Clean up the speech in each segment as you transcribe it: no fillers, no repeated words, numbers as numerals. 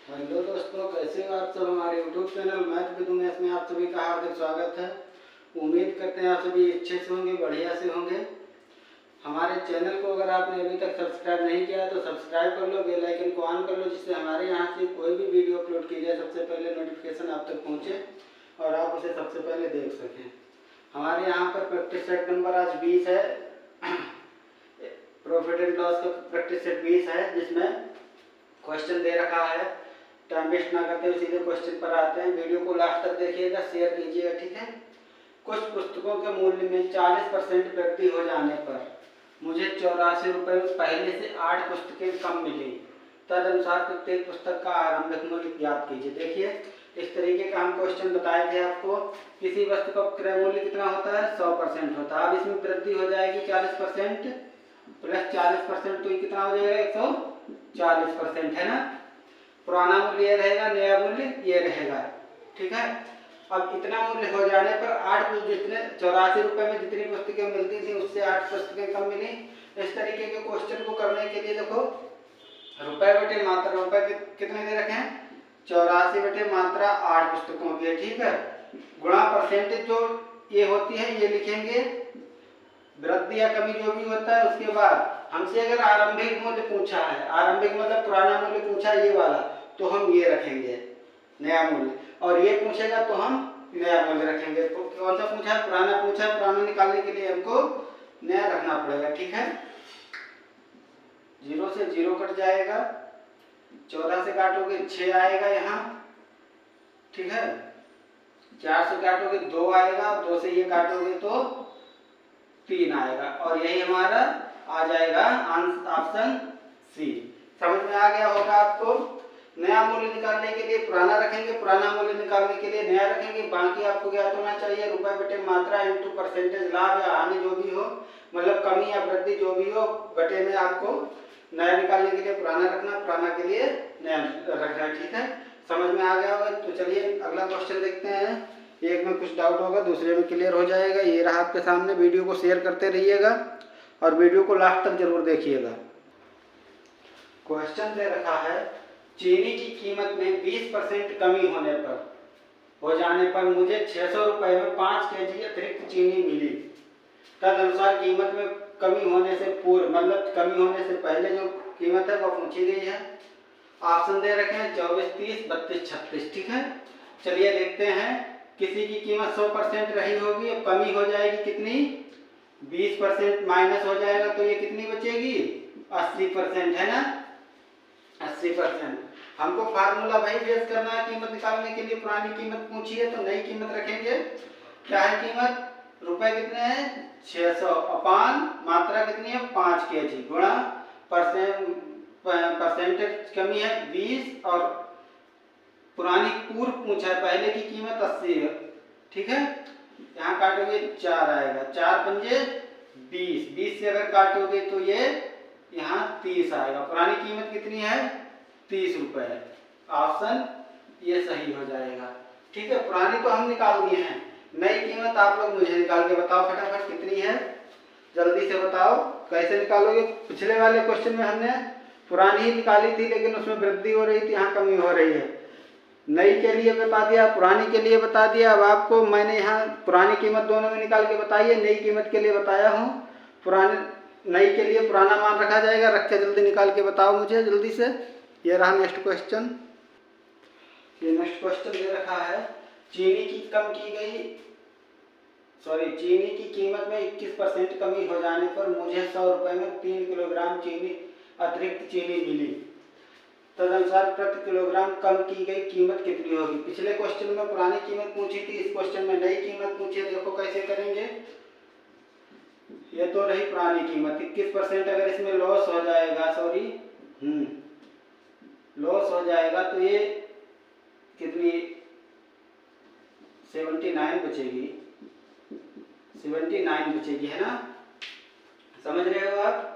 Hello दोस्तों, कैसे हो आप सब। हमारे YouTube channel math with Umesh में आप सभी का हार्दिक स्वागत है। उम्मीद करते हैं आप सभी अच्छे से होंगे, बढ़िया से होंगे। हमारे चैनल को अगर आपने अभी तक सब्सक्राइब नहीं किया तो सब्सक्राइब कर लो, बेल आइकन को ऑन कर लो, जिससे हमारे यहाँ से कोई भी वीडियो अपलोड की जाए सबसे पहले नोटिफिकेशन आप तक पहुँचे और आप उसे सबसे पहले देख सकें। हमारे यहाँ पर प्रैक्टिस सेट नंबर आज 20 है। प्रॉफिट एंड लॉस का प्रैक्टिस सेट 20 है, जिसमें क्वेश्चन दे रखा है। टाइम वेस्ट ना करते हुए सीधे क्वेश्चन पर आते हैं। वीडियो को लास्ट तक देखिएगा, शेयर कीजिएगा, ठीक है। कुछ पुस्तकों के मूल्य में 40% वृद्धि हो जाने पर मुझे 84 रुपये में पहले से 8 पुस्तकें कम मिली। तदनुसार प्रत्येक पुस्तक का आरंभिक मूल्य ज्ञात कीजिए। देखिए, इस तरीके का हम क्वेश्चन बताए थे आपको। किसी वस्तु का क्रय मूल्य कितना होता है? 100% होता है। अब इसमें वृद्धि हो जाएगी 40% प्लस 40%, तो ये कितना हो जाएगा? 140% है ना। पुराना मूल्य ये रहेगा, नया मूल्य ये रहेगा, ठीक है। अब इतना मूल्य हो जाने पर 8 जितने 84 रुपये में जितनी पुस्तकें मिलती थी उससे 8 पुस्तकें कम मिली। इस तरीके के क्वेश्चन को करने के लिए देखो, रुपए बटे मात्रा, रुपए कितने दे रखे हैं? 84 बटे मात्रा 8 पुस्तकों की, ठीक है। गुणा परसेंटेज जो ये होती है ये लिखेंगे, वृद्धि या कमी जो भी होता है उसके बाद हमसे अगर आरंभिक मूल्य पूछा है, आरंभिक मतलब पुराना मूल्य पूछा है ये वाला, तो हम ये रखेंगे नया मूल्य, और ये पूछेगा तो हम नया मूल्य रखेंगे। तो कौन सा पूछा है? पुराना पूछा है। पुराना निकालने के लिए हमको नया रखना पड़ेगा, ठीक है। 0 से 0 कट जाएगा, 14 से काटोगे 6 आएगा यहाँ, ठीक है। 4 से काटोगे 2 आएगा, 2 से ये काटोगे तो 3 आएगा, और यही हमारा आ जाएगा ऑप्शन सी। समझ में आ गया होगा आपको। नया मूल्य निकालने के लिए पुराना रखेंगे, पुराना मूल्य निकालने के लिए नया रखेंगे। बाकी आपको ज्ञात होना चाहिए रुपए बटे मात्रा इंटू परसेंटेज, लाभ या हानि जो भी हो, मतलब कमी या वृद्धि जो भी हो, बटे में आपको नया निकालने के लिए पुराना रखना, पुराना के लिए नया रखना, ठीक है। समझ में आ गया होगा। तो चलिए अगला क्वेश्चन देखते हैं। एक में कुछ डाउट होगा, दूसरे में क्लियर हो जाएगा। ये रहा आपके सामने। वीडियो को शेयर करते रहिएगा और वीडियो को लास्ट तक जरूर देखिएगा। क्वेश्चन दे रखा है, चीनी की कीमत में 20% कमी होने पर हो जाने पर मुझे 600 रुपये में 5 kg अतिरिक्त चीनी मिली। तदनुसार कीमत में कमी होने से पूर्व, मतलब कमी होने से पहले जो कीमत है वो पूछी गई है। ऑप्शन दे रखे हैं 24, 30, 32, 36, ठीक है। चलिए देखते हैं। किसी की कीमत 100% रही होगी, अब कमी हो जाएगी कितनी? 20% माइनस हो जाएगा, तो ये कितनी बचेगी? 80%, है ना। 80%। हमको फार्मूला भाई बेस करना है कीमत निकालने के लिए। पुरानी कीमत पूछी है तो नई कीमत रखेंगे। क्या है कीमत? रुपए कितने हैं? 600 अपान मात्रा कितनी है? 5 kg, गुणा परसेंटेज कमी है 20, और पुरानी पूर्व पूछा है, पहले की कीमत 80 है, ठीक है। यहाँ काटोगे 4 आएगा, 4 पंजे 20, 20 से अगर काटोगे तो ये यहाँ 30 आएगा। पुरानी कीमत कितनी है? 30 रुपये। ऑप्शन ये सही हो जाएगा, ठीक है। पुरानी तो हम निकाल दिए हैं, नई कीमत आप लोग मुझे निकाल के बताओ फटाफट कितनी है। जल्दी से बताओ कैसे निकालोगे। पिछले वाले क्वेश्चन में हमने पुरानी ही निकाली थी, लेकिन उसमें वृद्धि हो रही थी, यहाँ कमी हो रही है। नई के लिए बता दिया, पुरानी के लिए बता दिया। अब आपको मैंने यहाँ पुरानी कीमत दोनों में निकाल के बताई है, नई कीमत के लिए बताया हूँ। पुरानी नई के लिए पुराना मान रखा जाएगा। रख के जल्दी निकाल के बताओ मुझे जल्दी से। ये रहा नेक्स्ट क्वेश्चन। ये नेक्स्ट क्वेश्चन दे रखा है, चीनी की कम की गई चीनी की कीमत में 21% कमी हो जाने पर मुझे 100 रुपये में 3 किलोग्राम चीनी अतिरिक्त चीनी मिली। तदनुसार प्रति किलोग्राम कम की गई कीमत कितनी होगी। पिछले क्वेश्चन में पुरानी कीमत पूछी थी, इस क्वेश्चन में नई कीमत पूछी है। देखो कैसे करेंगे। ये तो रही पुरानी कीमत, 21% अगर इसमें लॉस हो जाएगा, लॉस हो जाएगा तो ये कितनी? 79 बचेगी, 79 बचेगी, है ना। समझ रहे हो आप।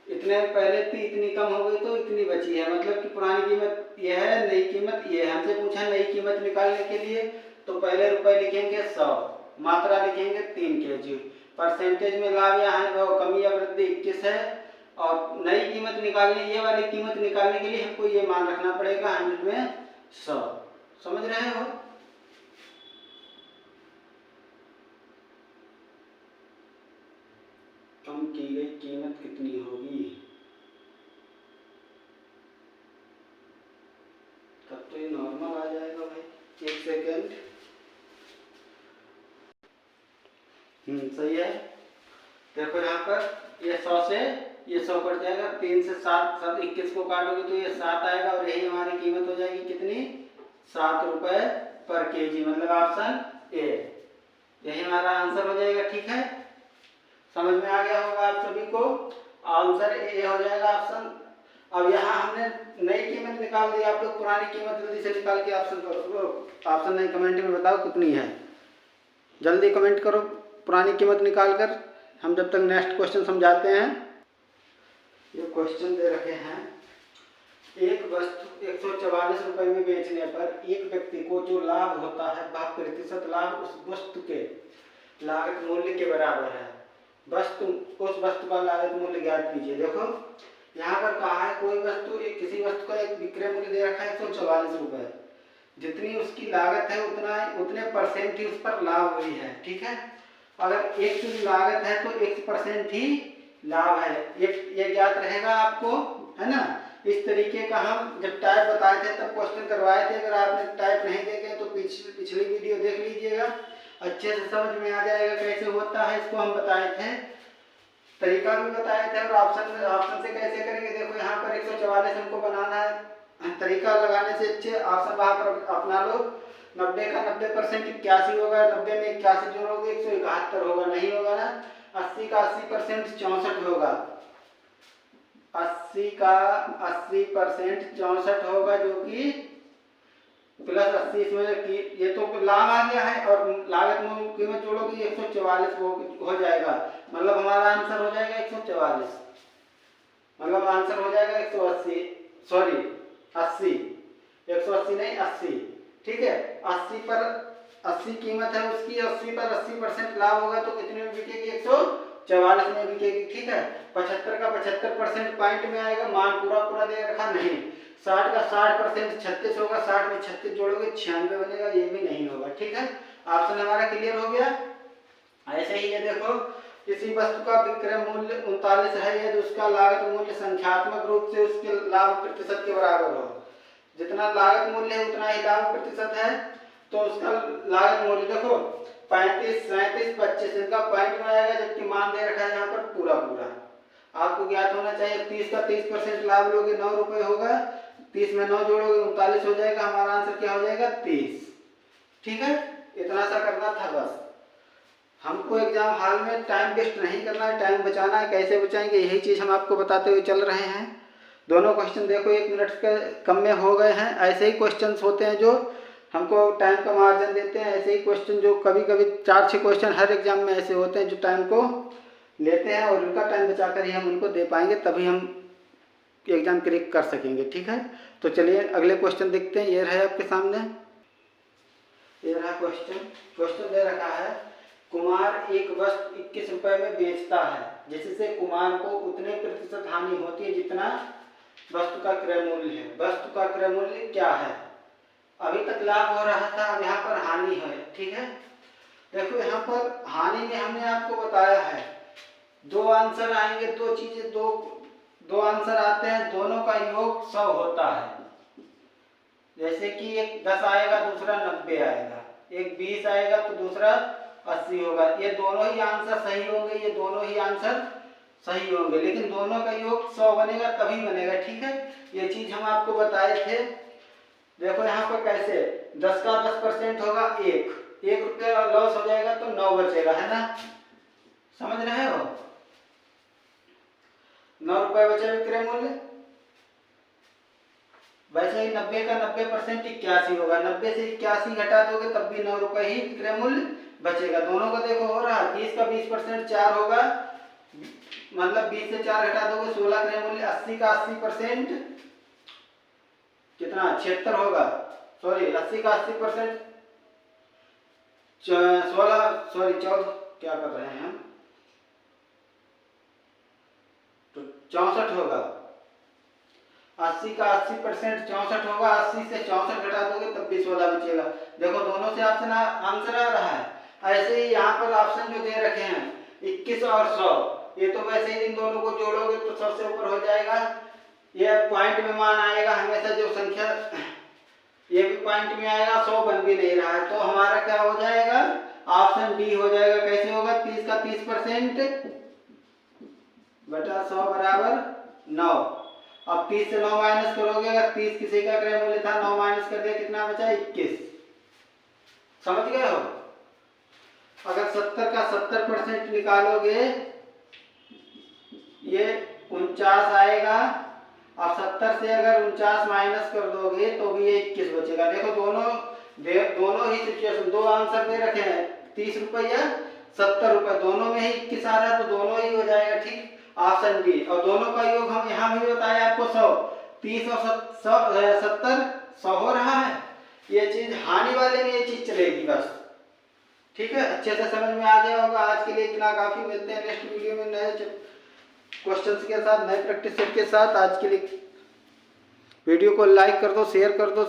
इतने पहले थी, इतनी कम हो गई तो इतनी बची है, मतलब कि पुरानी कीमत यह है, नई कीमत ये है। हमसे पूछा नई कीमत निकालने के लिए, तो पहले रुपए लिखेंगे 100, मात्रा लिखेंगे 3 kg, परसेंटेज में लाभ या हानि कमी या वृद्धि 21 है, और नई कीमत निकालने, ये वाली कीमत निकालने के लिए हमको ये मान रखना पड़ेगा 100 में 100। समझ रहे हो? कम की गई कीमत कितनी होगी? तब तो ये नॉर्मल आ जाएगा भाई। एक सेकेंड। सही है। देखो यहाँ पर ये 100 से ये 100 कट जाएगा, 3 से 7 7 21 को काटोगे तो ये 7 आएगा और यही हमारी कीमत हो जाएगी कितनी? 7 रुपए पर केजी, मतलब ऑप्शन ए। यही हमारा आंसर हो जाएगा। ठीक है, समझ में आ गया होगा आप सभी को। आंसर ए हो जाएगा ऑप्शन। अब यहाँ हमने नई कीमत निकाल दी, आप लोग पुरानी कीमत जल्दी से निकाल के ऑप्शन नहीं, कमेंट में बताओ कितनी है। जल्दी कमेंट करो पुरानी कीमत निकाल कर, हम जब तक नेक्स्ट क्वेश्चन समझाते हैं। ये क्वेश्चन दे रखे हैं, एक वस्तु 144 रुपए में बेचने पर एक व्यक्ति को जो लाभ होता है वह प्रतिशत लाभ उस वस्तु के लागत मूल्य के बराबर है। उस वस्तु का लागत मूल्य ज्ञात कीजिए। देखो यहाँ पर कहा है कोई वस्तु, किसी वस्तु का एक विक्रय मूल्य दे रखा है 144 रुपए, जितनी उसकी लागत है उतने परसेंट ही उस पर लाभ हुई है। ठीक है, अगर एक की लागत है तो 1% ही लाभ है, ये ज्ञात रहेगा आपको, है ना। इस तरीके का हम जब टाइप बताए थे तब क्वेश्चन करवाए थे। अगर आपने टाइप नहीं देखे तो पिछली वीडियो देख लीजिएगा, अच्छे से समझ में आ जाएगा कैसे होता है। इसको हम बताए थे, तरीका भी बताए थे और ऑप्शन से कैसे करेंगे। देखो यहाँ पर 144 हमको बनाना है, तरीका लगाने से अच्छे ऑप्शन वहाँ पर अपना लो। 90 का 90% 81 होगा, 90 में 81 जोड़ोगे 171 होगा, नहीं होगा ना। 80 का 80% 64 होगा, 80 का 80% 64 होगा, जो कि प्लस 80 इसमें ये तो लाभ आ गया है और लागत में कीमत जोड़ोगे 144 हो जाएगा, मतलब हमारा आंसर हो जाएगा 144, मतलब आंसर हो जाएगा 180, सॉरी 80, 180 नहीं 80। ठीक है, 80 पर 80 कीमत है उसकी, 80 पर 80% लाभ होगा तो कितने में बिकेगी? 144 में बिकेगी। ठीक है, 75 का 75% पॉइंट में आएगा, मान पूरा दे रखा नहीं। 60 का 60% 36 होगा, 60 में 36 जोड़ोगे 96 बनेगा, ये भी नहीं होगा। ठीक है, ऑप्शन हमारा क्लियर हो गया। ऐसे ही ये देखो, किसी वस्तु का विक्रय मूल्य 39 है यदि उसका लागत मूल्य संख्यात्मक रूप से उसके लाभ प्रतिशत के बराबर हो। जितना लागत मूल्य है उतना ही लाभ प्रतिशत है, तो उसका लागत मूल्य देखो 35, 37, 25 इनका पॉइंट में आएगा, जबकि मान दे रखा है यहाँ पर पूरा। आपको ज्ञात होना चाहिए 30 का 30% लाभ लोगे 9 रुपए होगा, 30 में 9 जोड़ोगे 39 हो जाएगा, हमारा आंसर क्या हो जाएगा? 30। ठीक है, इतना सा करना था बस। हमको एग्जाम हॉल में टाइम वेस्ट नहीं करना है, टाइम बचाना है। कैसे बचाएंगे यही चीज़ हम आपको बताते हुए चल रहे हैं। दोनों क्वेश्चन देखो 1 मिनट के कम में हो गए हैं। ऐसे ही क्वेश्चन होते हैं जो हमको टाइम का मार्जिन देते हैं, ऐसे ही क्वेश्चन जो कभी 4-6 क्वेश्चन हर एग्जाम में ऐसे होते हैं जो टाइम को लेते हैं, और उनका टाइम बचाकर ही हम उनको दे पाएंगे, तभी हम एग्जाम क्रैक कर सकेंगे। ठीक है, तो चलिए अगले क्वेश्चन देखते हैं। ये रहे आपके सामने, ये रहा क्वेश्चन दे रखा है, कुमार एक वस्तु 21 रुपए में बेचता है, जिससे कुमार को उतने प्रतिशत हानि होती है जितना वस्तु का क्रय मूल्य है। वस्तु का क्रय मूल्य क्या है? अभी तक लाभ हो रहा था, अब यहाँ पर हानि है। ठीक है, देखो यहाँ पर हानि में हमने आपको बताया है 2 आंसर आएंगे, 2 चीजें, दो आंसर आते हैं, दोनों का योग 100 होता है। जैसे कि एक 10 आएगा, दूसरा 90 आएगा, एक 20 आएगा तो दूसरा 80 होगा। ये दोनों ही आंसर सही होंगे, ये दोनों ही आंसर सही होंगे, लेकिन दोनों का योग 100 बनेगा तभी बनेगा। ठीक है, ये चीज हम आपको बताए थे। देखो यहाँ पर कैसे 10 का 10% होगा, 1 रुपया लॉस हो जाएगा तो 9 बचेगा, है ना। समझ रहे हो, 9 रुपए बचे विक्रय मूल्य। वैसे ही 90 का 90% 81 होगा, 90 से 81 घटा दोगे तब भी 9 रुपए ही विक्रय मूल्य बचेगा। दोनों का देखो हो रहा है, 20 का 20% 4 होगा, मतलब 20 से 4 घटा दोगे 16 क्रय मूल्य। 80 का 80% कितना? 76 होगा, सॉरी 80 का 80% 14 क्या कर रहे हैं हम, तो 64 होगा। 80 का 80% 64 होगा। 80 से 64 घटा दोगे तब 20 वाला बचेगा। देखो दोनों से ऑप्शन आंसर आ रहा है। ऐसे ही यहाँ पर ऑप्शन जो दे रखे हैं 21 और 100, ये तो वैसे ही इन दोनों को जोड़ोगे तो 100 से ऊपर हो जाएगा। ये पॉइंट में मान आएगा हमेशा, जो संख्या ये भी पॉइंट में आएगा, 100 बन भी नहीं रहा है। तो हमारा क्या हो जाएगा, ऑप्शन डी हो जाएगा। कैसे होगा, 30 का 30% बटा 100 बराबर 9। अब 30 से 9 माइनस करोगे, अगर 30 किसी का क्रय मूल्य था, 9 माइनस कर दिया, कितना बचा, 21। समझ गए हो। अगर 70 का 70% निकालोगे ये 49 आएगा। अब 70 से अगर 49 माइनस कर दोगे तो भी ये 21 बचेगा। देखो दोनों ही सिचुएशन, दो आंसर दे रखे हैं, 30 रुपये या 70 रुपये, दोनों में ही 21 आ रहा है, तो दोनों ही हो जाएगा। ठीक, ऑप्शन बी। और दोनों का योग हम यहाँ भी बताया आपको 100, 30 और 70 100 हो रहा है। ये चीज हानि वाले में ये चीज चलेगी बस। ठीक है, अच्छे से समझ में आ गया होगा। आज के लिए इतना काफी। मिलते हैं नेक्स्ट वीडियो में नए क्वेश्चंस के साथ, नए प्रैक्टिस सेट के साथ। आज के लिए वीडियो को लाइक कर दो, शेयर कर दो।